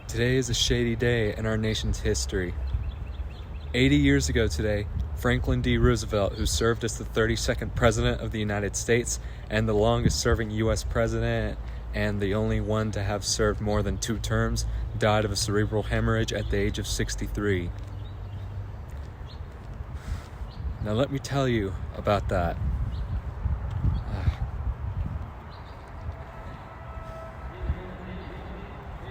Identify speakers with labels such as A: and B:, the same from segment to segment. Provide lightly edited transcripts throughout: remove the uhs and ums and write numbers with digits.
A: Today is a shady day in our nation's history. 80 years ago today, Franklin D. Roosevelt, who served as the 32nd President of the United States and the longest-serving U.S. President and the only one to have served more than 2 terms, died of a cerebral hemorrhage at the age of 63. Now let me tell you about that.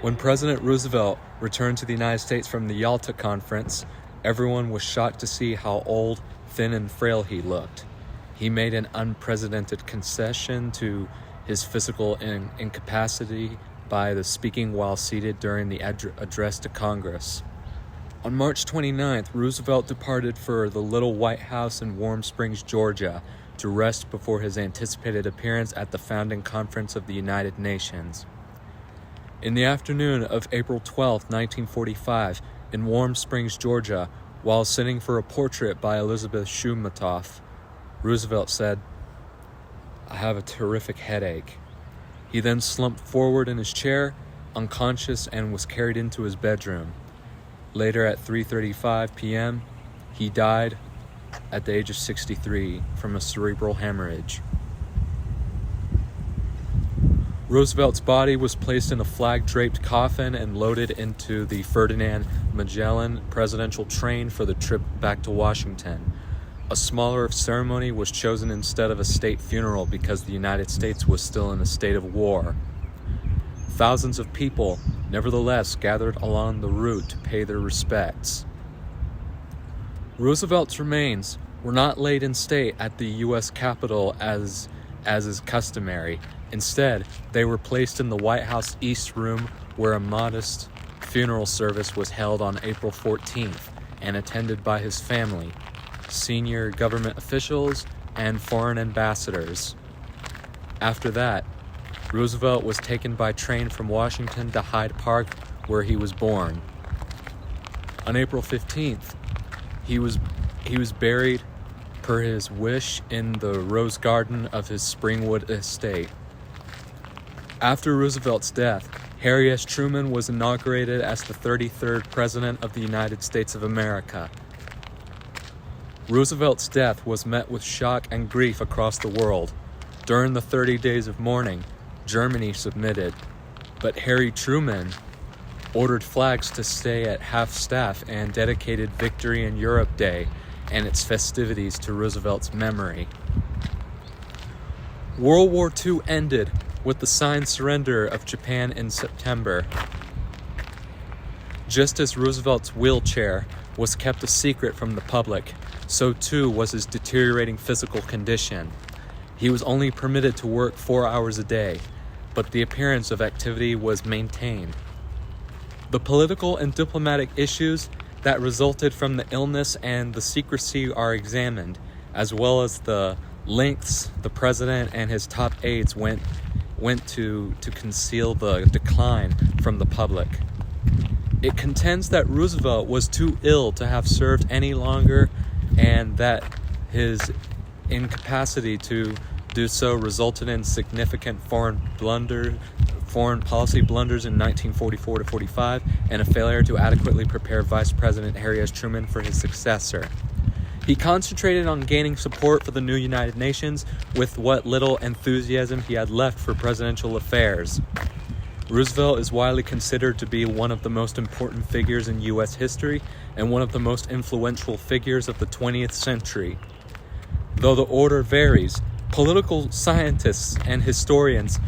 A: When President Roosevelt returned to the United States from the Yalta Conference, everyone was shocked to see how old, thin, and frail he looked. He made an unprecedented concession to his physical incapacity by speaking while seated during the address to Congress. On March 29th, Roosevelt departed for the Little White House in Warm Springs, Georgia, to rest before his anticipated appearance at the founding conference of the United Nations. In the afternoon of April 12, 1945, in Warm Springs, Georgia, while sitting for a portrait by Elizabeth Shumatoff, Roosevelt said, "I have a terrific headache." He then slumped forward in his chair, unconscious, and was carried into his bedroom. Later at 3:35 p.m., he died at the age of 63 from a cerebral hemorrhage. Roosevelt's body was placed in a flag-draped coffin and loaded into the Ferdinand Magellan presidential train for the trip back to Washington. A smaller ceremony was chosen instead of a state funeral because the United States was still in a state of war. Thousands of people, nevertheless, gathered along the route to pay their respects. Roosevelt's remains were not laid in state at the U.S. Capitol as is customary. Instead, they were placed in the White House East Room, where a modest funeral service was held on April 14th and attended by his family, senior government officials, and foreign ambassadors. After that, Roosevelt was taken by train from Washington to Hyde Park, where he was born. On April 15th, he was buried per his wish in the rose garden of his Springwood estate. After Roosevelt's death, Harry S. Truman was inaugurated as the 33rd President of the United States of America. Roosevelt's death was met with shock and grief across the world. During the 30 days of mourning, Germany submitted, but Harry Truman ordered flags to stay at half-staff and dedicated Victory in Europe Day and its festivities to Roosevelt's memory. World War II ended with the signed surrender of Japan in September. Just as Roosevelt's wheelchair was kept a secret from the public, so too was his deteriorating physical condition. He was only permitted to work 4 hours a day, but the appearance of activity was maintained. The political and diplomatic issues that resulted from the illness and the secrecy are examined, as well as the lengths the president and his top aides went to conceal the decline from the public. It contends that Roosevelt was too ill to have served any longer, and that his incapacity to do so resulted in significant foreign policy blunders in 1944 to 45, and a failure to adequately prepare Vice President Harry S. Truman for his successor. He concentrated on gaining support for the new United Nations with what little enthusiasm he had left for presidential affairs. Roosevelt is widely considered to be one of the most important figures in U.S. history and one of the most influential figures of the 20th century. Though the order varies, political scientists and historians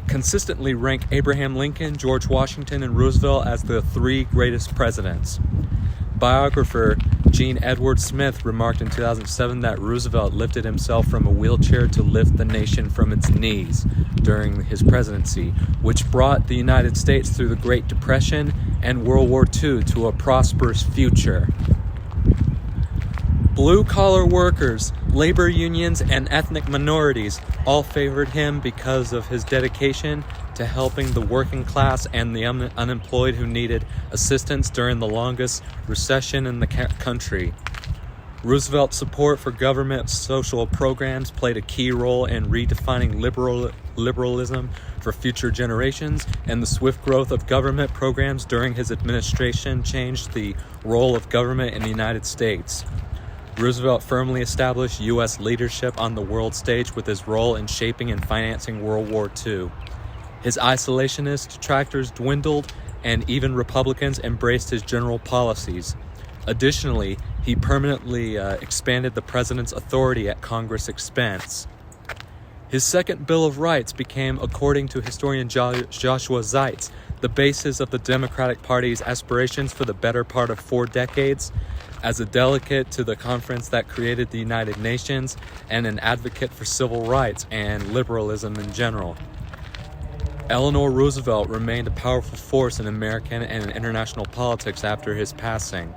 A: consistently rank Abraham Lincoln, George Washington, and Roosevelt as the 3 greatest presidents. Biographer Gene Edward Smith remarked in 2007 that Roosevelt lifted himself from a wheelchair to lift the nation from its knees during his presidency, which brought the United States through the Great Depression and World War II to a prosperous future. Blue-collar workers, labor unions, and ethnic minorities all favored him because of his dedication to helping the working class and the unemployed who needed assistance during the longest recession in the country. Roosevelt's support for government social programs played a key role in redefining liberalism for future generations, and the swift growth of government programs during his administration changed the role of government in the United States. Roosevelt firmly established U.S. leadership on the world stage with his role in shaping and financing World War II. His isolationist detractors dwindled, and even Republicans embraced his general policies. Additionally, he permanently expanded the president's authority at Congress' expense. His second Bill of Rights became, according to historian Joshua Zeitz, the basis of the Democratic Party's aspirations for the better part of 4 decades. As a delegate to the conference that created the United Nations and an advocate for civil rights and liberalism in general, Eleanor Roosevelt remained a powerful force in American and international politics after his passing.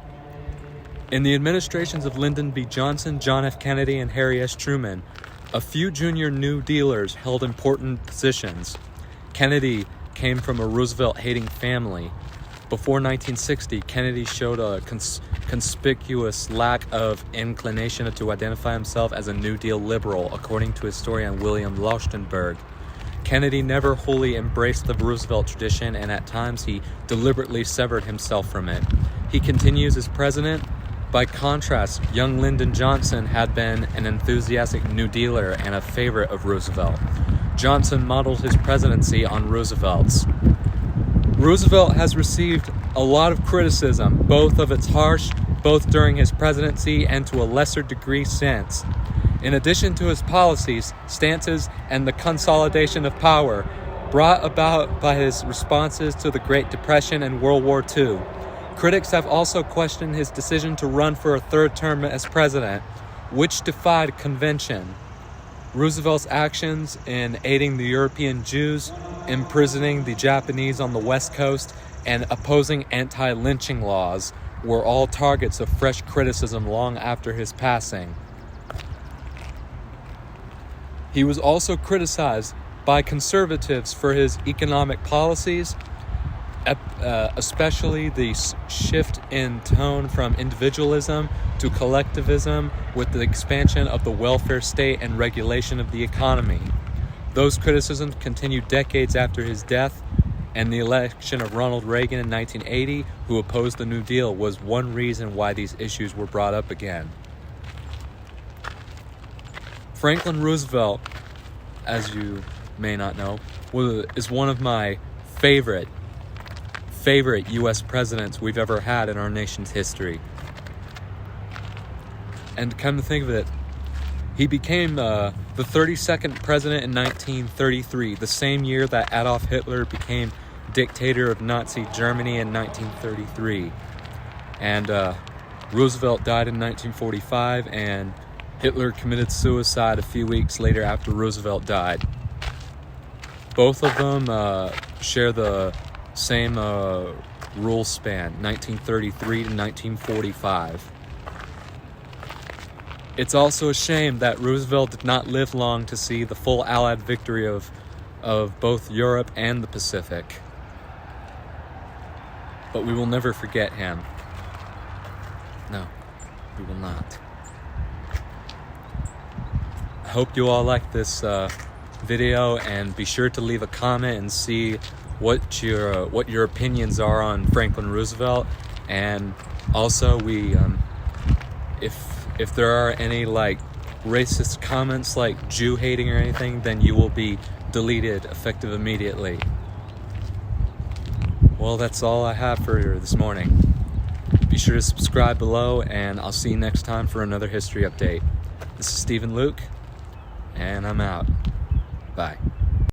A: In the administrations of Lyndon B. Johnson, John F. Kennedy, and Harry S. Truman, a few junior New Dealers held important positions. Kennedy came from a Roosevelt-hating family. Before 1960, Kennedy showed a conspicuous lack of inclination to identify himself as a New Deal liberal, according to historian William Lauschenberg. Kennedy never wholly embraced the Roosevelt tradition, and at times he deliberately severed himself from it. He continues as president. By contrast, young Lyndon Johnson had been an enthusiastic New Dealer and a favorite of Roosevelt. Johnson modeled his presidency on Roosevelt's. Roosevelt has received a lot of criticism, both during his presidency and to a lesser degree since. In addition to his policies, stances, and the consolidation of power brought about by his responses to the Great Depression and World War II, critics have also questioned his decision to run for a 3rd term as president, which defied convention. Roosevelt's actions in aiding the European Jews, imprisoning the Japanese on the West Coast, and opposing anti-lynching laws were all targets of fresh criticism long after his passing. He was also criticized by conservatives for his economic policies, especially the shift in tone from individualism to collectivism with the expansion of the welfare state and regulation of the economy. Those criticisms continued decades after his death, and the election of Ronald Reagan in 1980, who opposed the New Deal, was one reason why these issues were brought up again. Franklin Roosevelt, as you may not know, is one of my favorite U.S. presidents we've ever had in our nation's history. And come to think of it, he became the 32nd president in 1933, the same year that Adolf Hitler became dictator of Nazi Germany in 1933. And Roosevelt died in 1945, and Hitler committed suicide a few weeks later after Roosevelt died. Both of them share the same rule span, 1933 to 1945. It's also a shame that Roosevelt did not live long to see the full Allied victory of both Europe and the Pacific. But we will never forget him. No, we will not. I hope you all like this video, and be sure to leave a comment and see what your opinions are on Franklin Roosevelt. And also, if there are any racist comments like Jew hating or anything, then you will be deleted effective immediately. Well, that's all I have for this morning. Be sure to subscribe below, and I'll see you next time for another history update. This is Stephen Luke, and I'm out. Bye.